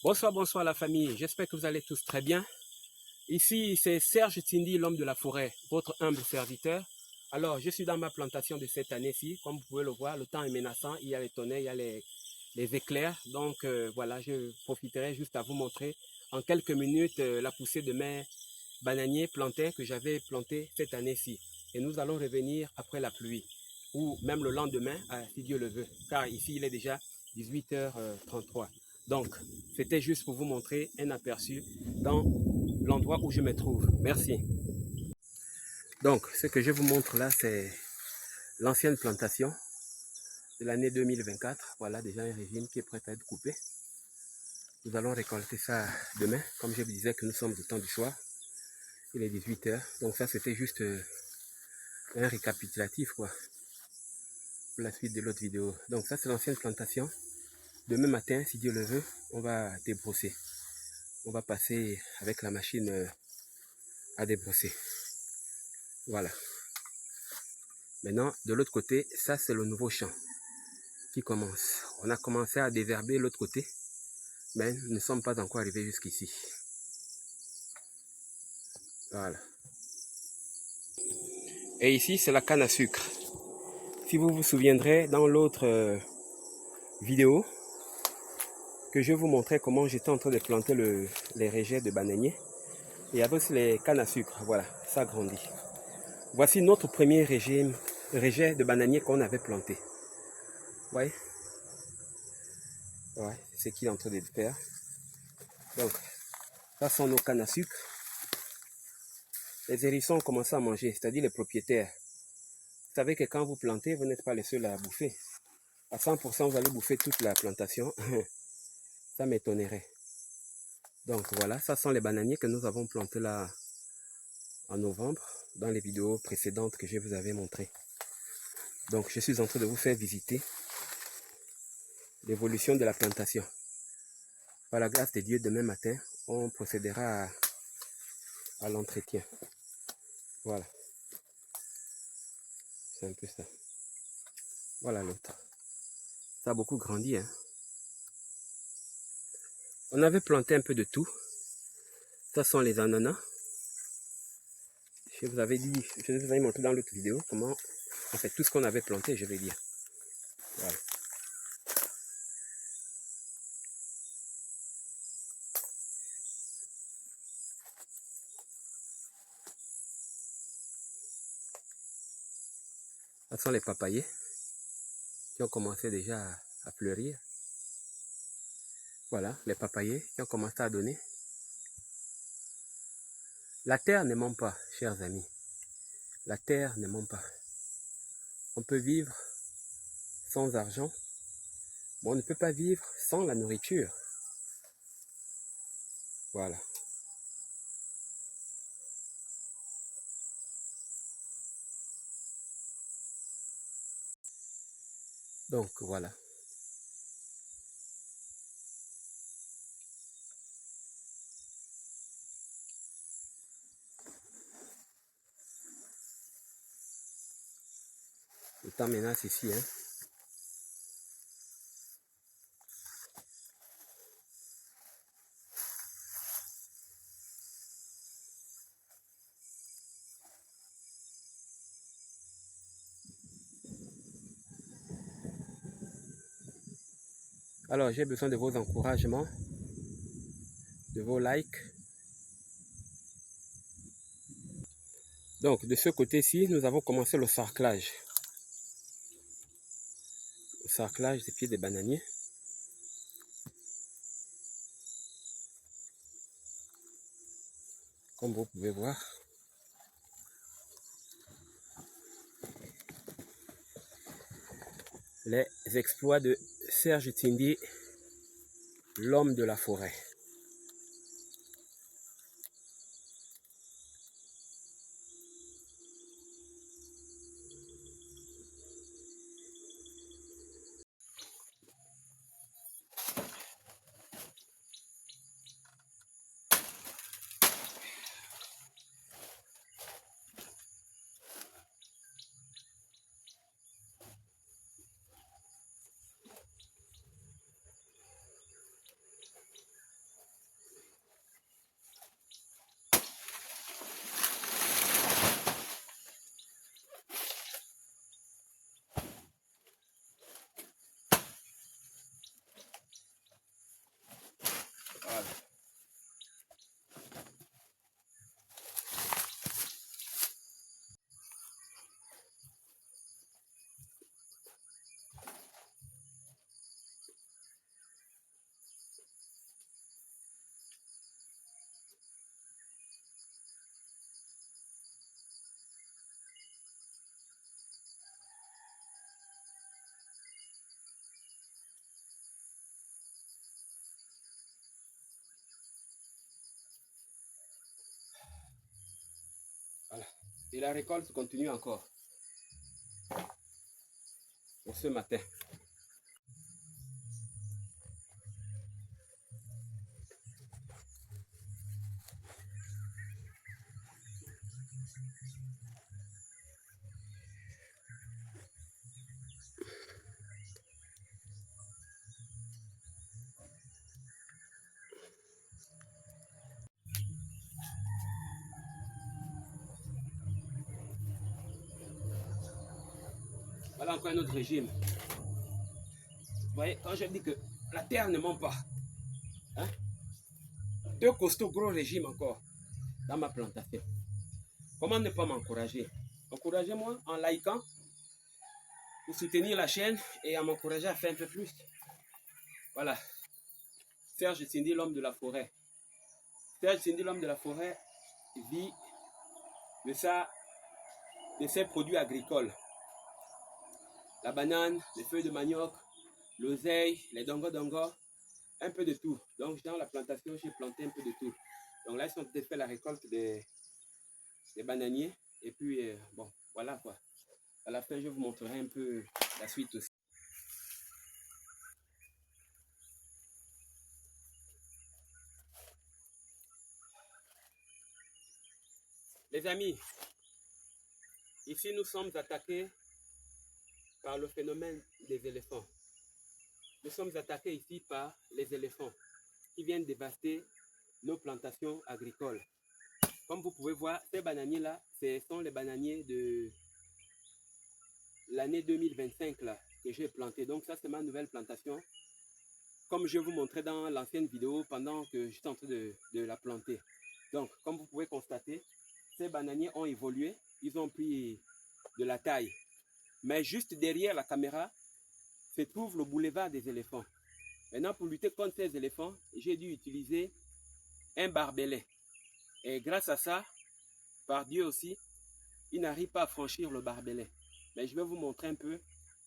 Bonsoir, bonsoir la famille. J'espère que vous allez tous très bien. Ici, c'est Serge Tindi, l'homme de la forêt, votre humble serviteur. Alors, je suis dans ma plantation de cette année-ci. Comme vous pouvez le voir, le temps est menaçant. Il y a les tonnerres, il y a les éclairs. Donc, voilà, je profiterai juste à vous montrer en quelques minutes la poussée de mes bananiers plantains que j'avais plantés cette année-ci. Et nous allons revenir après la pluie, ou même le lendemain, si Dieu le veut. Car ici, il est déjà 18h33. Donc, c'était juste pour vous montrer un aperçu dans l'endroit où je me trouve. Merci. Donc, ce que je vous montre là, c'est l'ancienne plantation de l'année 2024. Voilà déjà un régime qui est prêt à être coupé. Nous allons récolter ça demain. Comme je vous disais que nous sommes au temps du soir. Il est 18h. Donc ça, c'était juste un récapitulatif, quoi, pour la suite de l'autre vidéo. Donc ça, c'est l'ancienne plantation. Demain matin, si Dieu le veut, on va débrosser. On va passer avec la machine à débrosser. Voilà. Maintenant, de l'autre côté, ça c'est le nouveau champ qui commence. On a commencé à déverber l'autre côté, mais nous ne sommes pas encore arrivés jusqu'ici. Voilà. Et ici, c'est la canne à sucre. Si vous vous souviendrez, dans l'autre vidéo, que je vous montrais comment j'étais en train de planter les rejets de bananiers, il y avait aussi les cannes à sucre. Voilà, ça grandit. Voici notre premier rejet de bananiers qu'on avait planté. Ouais. Ouais, c'est ce qu'il est en train de faire. Donc, ça sont nos cannes à sucre. Les hérissons ont commencé à manger, c'est-à-dire les propriétaires. Vous savez que quand vous plantez, vous n'êtes pas les seuls à bouffer. À 100%, vous allez bouffer toute la plantation. Ça m'étonnerait. Donc voilà, ça sont les bananiers que nous avons plantés là en novembre, dans les vidéos précédentes que je vous avais montrées. Donc je suis en train de vous faire visiter l'évolution de la plantation. Par la grâce de Dieu, demain matin, on procédera à l'entretien. Voilà. C'est un peu ça. Voilà l'autre. Ça a beaucoup grandi, hein. On avait planté un peu de tout. Ça sont les ananas. Je vous avais dit, je vous avais montré dans l'autre vidéo comment, en fait, tout ce qu'on avait planté, je vais dire. Voilà. Ce sont les papayers qui ont commencé déjà à fleurir. Voilà, les papayers qui ont commencé à donner. La terre ne ment pas, chers amis. La terre ne ment pas. On peut vivre sans argent, mais on ne peut pas vivre sans la nourriture. Voilà. Donc, voilà. Le temps menace ici, hein. Alors, j'ai besoin de vos encouragements, de vos likes. Donc, de ce côté-ci, nous avons commencé le sarclage. Le sarclage des pieds des bananiers. Comme vous pouvez voir. Les exploits de Serge Tindi, l'homme de la forêt. Et la récolte continue encore pour ce matin. Voilà encore un autre régime. Vous voyez, quand je dis que la terre ne ment pas, hein, deux costauds gros régimes encore dans ma plantation. Comment ne pas m'encourager? Encouragez-moi en likant pour soutenir la chaîne et à m'encourager à faire un peu plus. Voilà. Serge Cindy, l'homme de la forêt. Serge Cindy, l'homme de la forêt, vit de ses produits agricoles. La banane, les feuilles de manioc, l'oseille, les dongo-dongo, un peu de tout. Donc dans la plantation, j'ai planté un peu de tout. Donc là, ils sont en train de faire la récolte des bananiers. Et puis, bon, voilà quoi. À la fin, je vous montrerai un peu la suite aussi. Les amis, ici nous sommes attaqués par le phénomène des éléphants. Nous sommes attaqués ici par les éléphants qui viennent dévaster nos plantations agricoles. Comme vous pouvez voir, ces bananiers-là, ce sont les bananiers de l'année 2025 là, que j'ai planté. Donc ça, c'est ma nouvelle plantation. Comme je vous montrais dans l'ancienne vidéo pendant que j'étais en train de la planter. Donc, comme vous pouvez constater, ces bananiers ont évolué. Ils ont pris de la taille. Mais juste derrière la caméra se trouve le boulevard des éléphants. Maintenant, pour lutter contre ces éléphants, j'ai dû utiliser un barbelé. Et grâce à ça, par Dieu aussi, il n'arrive pas à franchir le barbelé. Mais je vais vous montrer un peu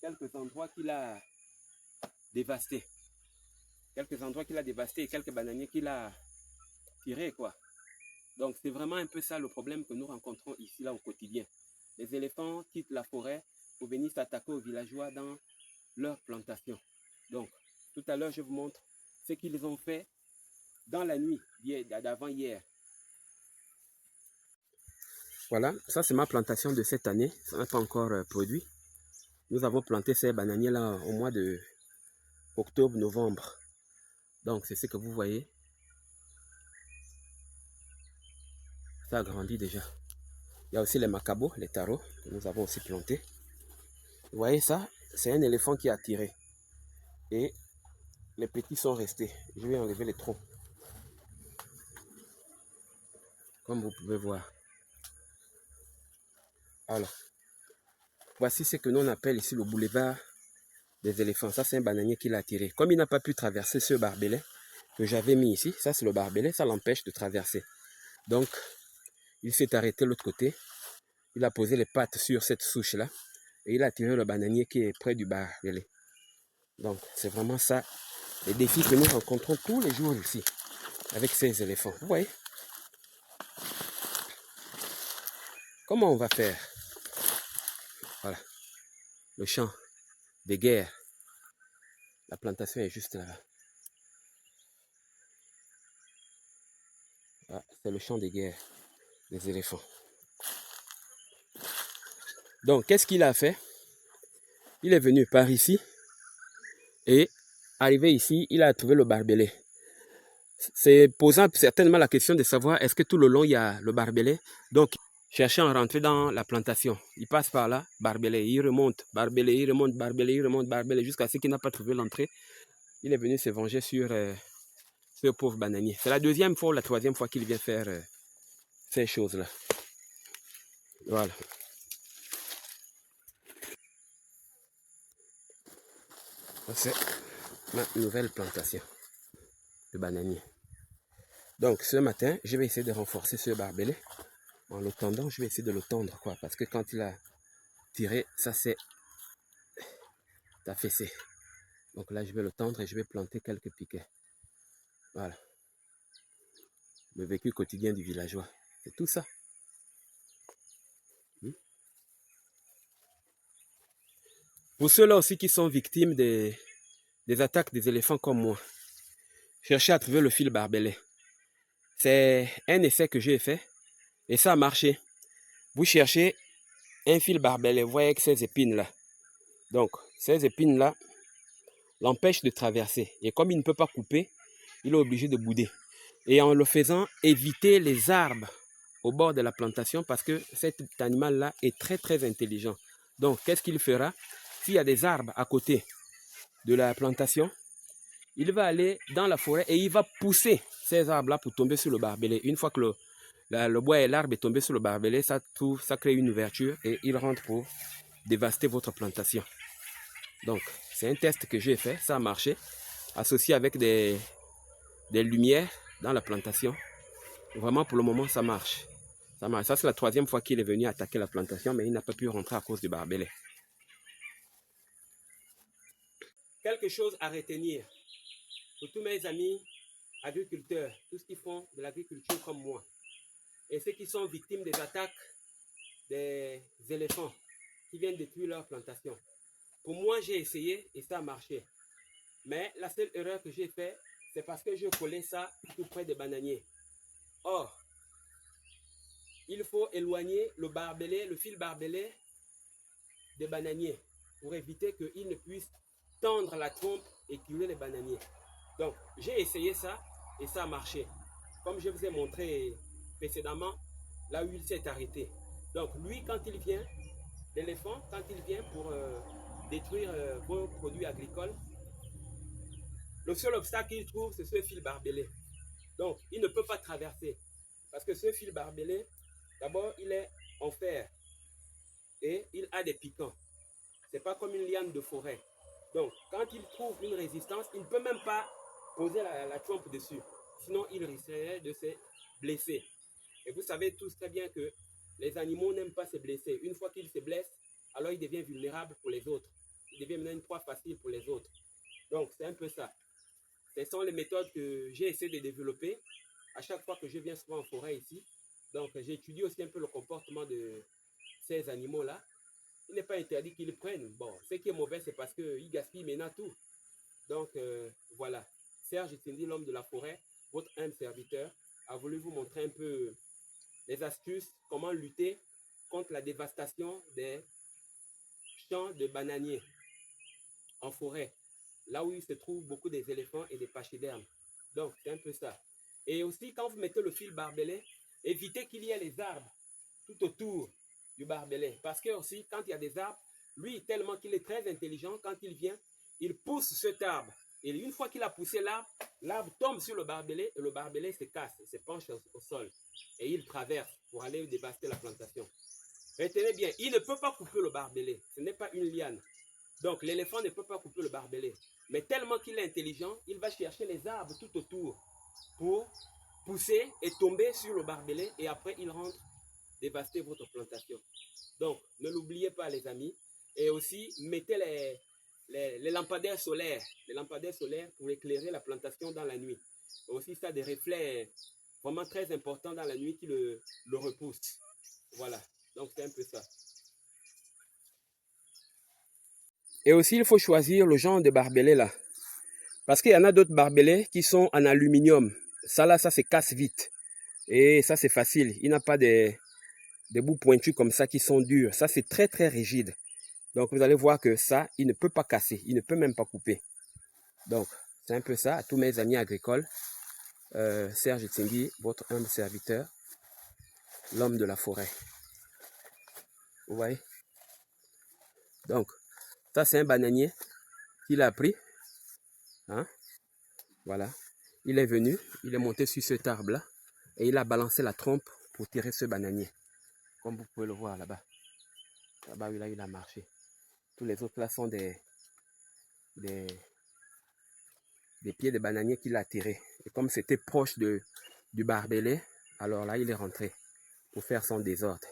quelques endroits qu'il a dévastés. Quelques endroits qu'il a dévastés et quelques bananiers qu'il a tirés, quoi. Donc, c'est vraiment un peu ça le problème que nous rencontrons ici, là, au quotidien. Les éléphants quittent la forêt pour venir s'attaquer aux villageois dans leur plantation. Donc, tout à l'heure, je vous montre ce qu'ils ont fait dans la nuit d'avant-hier. Voilà, ça c'est ma plantation de cette année. Ça n'a pas encore produit. Nous avons planté ces bananiers-là au mois de octobre-novembre. Donc, c'est ce que vous voyez. Ça a grandi déjà. Il y a aussi les macabos, les tarots, que nous avons aussi plantés. Vous voyez ça? C'est un éléphant qui a tiré. Et les petits sont restés. Je vais enlever les troncs. Comme vous pouvez voir. Alors, voici ce que l'on appelle ici le boulevard des éléphants. Ça, c'est un bananier qui l'a tiré. Comme il n'a pas pu traverser ce barbelé que j'avais mis ici, ça c'est le barbelé, ça l'empêche de traverser. Donc, il s'est arrêté de l'autre côté. Il a posé les pattes sur cette souche-là. Et il a tiré le bananier qui est près du barbelé. Donc, c'est vraiment ça, les défis que nous rencontrons tous les jours ici, avec ces éléphants. Vous voyez? Comment on va faire? Voilà, le champ des guerres. La plantation est juste là-bas. Voilà, c'est le champ des guerres des éléphants. Donc, qu'est-ce qu'il a fait? Il est venu par ici et arrivé ici, il a trouvé le barbelé. C'est posant certainement la question de savoir est-ce que tout le long il y a le barbelé. Donc, cherchant à rentrer dans la plantation, il passe par là, barbelé, il remonte, barbelé, il remonte, barbelé, il remonte, barbelé, jusqu'à ce qu'il n'a pas trouvé l'entrée. Il est venu se venger sur ce pauvre bananier. C'est la deuxième fois ou la troisième fois qu'il vient faire ces choses-là. Voilà. C'est ma nouvelle plantation de bananier. Donc, ce matin, je vais essayer de renforcer ce barbelé. En le tendant, je vais essayer de le tendre, quoi. Parce que quand il a tiré, ça c'est affaissé. Donc là, je vais le tendre et je vais planter quelques piquets. Voilà. Le vécu quotidien du villageois. C'est tout ça. Pour ceux-là aussi qui sont victimes des attaques des éléphants comme moi, cherchez à trouver le fil barbelé. C'est un essai que j'ai fait et ça a marché. Vous cherchez un fil barbelé, vous voyez avec ces épines-là. Donc, ces épines-là l'empêchent de traverser. Et comme il ne peut pas couper, il est obligé de bouder. Et en le faisant, éviter les arbres au bord de la plantation parce que cet animal-là est très très intelligent. Donc, qu'est-ce qu'il fera? S'il y a des arbres à côté de la plantation, il va aller dans la forêt et il va pousser ces arbres-là pour tomber sur le barbelé. Une fois que le bois et l'arbre est tombé sur le barbelé, ça crée une ouverture et il rentre pour dévaster votre plantation. Donc, c'est un test que j'ai fait, ça a marché, associé avec des lumières dans la plantation. Vraiment, pour le moment, ça marche. Ça marche. Ça, c'est la 3e fois qu'il est venu attaquer la plantation, mais il n'a pas pu rentrer à cause du barbelé. Quelque chose à retenir pour tous mes amis agriculteurs, tous ceux qui font de l'agriculture comme moi, et ceux qui sont victimes des attaques des éléphants qui viennent détruire leur plantation. Pour moi, j'ai essayé et ça a marché. Mais la seule erreur que j'ai faite, c'est parce que je collais ça tout près des bananiers. Or, il faut éloigner le fil barbelé des bananiers pour éviter qu'il ne puisse tendre la trompe et cueillir les bananiers. Donc, j'ai essayé ça et ça a marché. Comme je vous ai montré précédemment, là où il s'est arrêté. Donc, lui, quand il vient, l'éléphant, quand il vient pour détruire vos produits agricoles, le seul obstacle qu'il trouve, c'est ce fil barbelé. Donc, il ne peut pas traverser. Parce que ce fil barbelé, d'abord, il est en fer et il a des piquants. Ce n'est pas comme une liane de forêt. Donc, quand il trouve une résistance, il ne peut même pas poser la trompe dessus. Sinon, il risquerait de se blesser. Et vous savez tous très bien que les animaux n'aiment pas se blesser. Une fois qu'ils se blessent, alors il devient vulnérable pour les autres. Il devient maintenant une proie facile pour les autres. Donc, c'est un peu ça. Ce sont les méthodes que j'ai essayé de développer à chaque fois que je viens souvent en forêt ici. Donc, j'étudie aussi un peu le comportement de ces animaux-là. Il n'est pas interdit qu'ils prennent. Bon, ce qui est mauvais, c'est parce qu'ils gaspillent maintenant tout. Donc, voilà. Serge Itsindi, l'homme de la forêt, votre humble serviteur, a voulu vous montrer un peu les astuces, comment lutter contre la dévastation des champs de bananiers en forêt, là où il se trouve beaucoup des éléphants et des pachydermes. Donc, c'est un peu ça. Et aussi, quand vous mettez le fil barbelé, évitez qu'il y ait les arbres tout autour du barbelé. Parce que aussi, quand il y a des arbres, lui, tellement qu'il est très intelligent, quand il vient, il pousse cet arbre. Et une fois qu'il a poussé l'arbre, l'arbre tombe sur le barbelé et le barbelé se casse, se penche au sol. Et il traverse pour aller dévaster la plantation. Retenez bien, il ne peut pas couper le barbelé. Ce n'est pas une liane. Donc, l'éléphant ne peut pas couper le barbelé. Mais tellement qu'il est intelligent, il va chercher les arbres tout autour pour pousser et tomber sur le barbelé. Et après, il rentre dévaster votre plantation. Donc, ne l'oubliez pas, les amis. Et aussi, mettez les lampadaires solaires. Les lampadaires solaires pour éclairer la plantation dans la nuit. Et aussi, ça a des reflets vraiment très importants dans la nuit qui le repoussent. Voilà. Donc, c'est un peu ça. Et aussi, il faut choisir le genre de barbelé là. Parce qu'il y en a d'autres barbelés qui sont en aluminium. Ça là, ça se casse vite. Et ça, c'est facile. Il n'a pas des bouts pointus comme ça qui sont durs. Ça, c'est très, très rigide. Donc, vous allez voir que ça, il ne peut pas casser. Il ne peut même pas couper. Donc, c'est un peu ça. À tous mes amis agricoles, Serge Itsindi, votre humble serviteur, l'homme de la forêt. Vous voyez? Donc, ça, c'est un bananier qu'il a pris. Hein? Voilà. Il est venu, il est monté sur cet arbre-là et il a balancé la trompe pour tirer ce bananier. Comme vous pouvez le voir là-bas. Là-bas, là, il a marché. Tous les autres là sont des pieds de bananier qu'il a tirés. Et comme c'était proche du barbelé, alors là, il est rentré pour faire son désordre.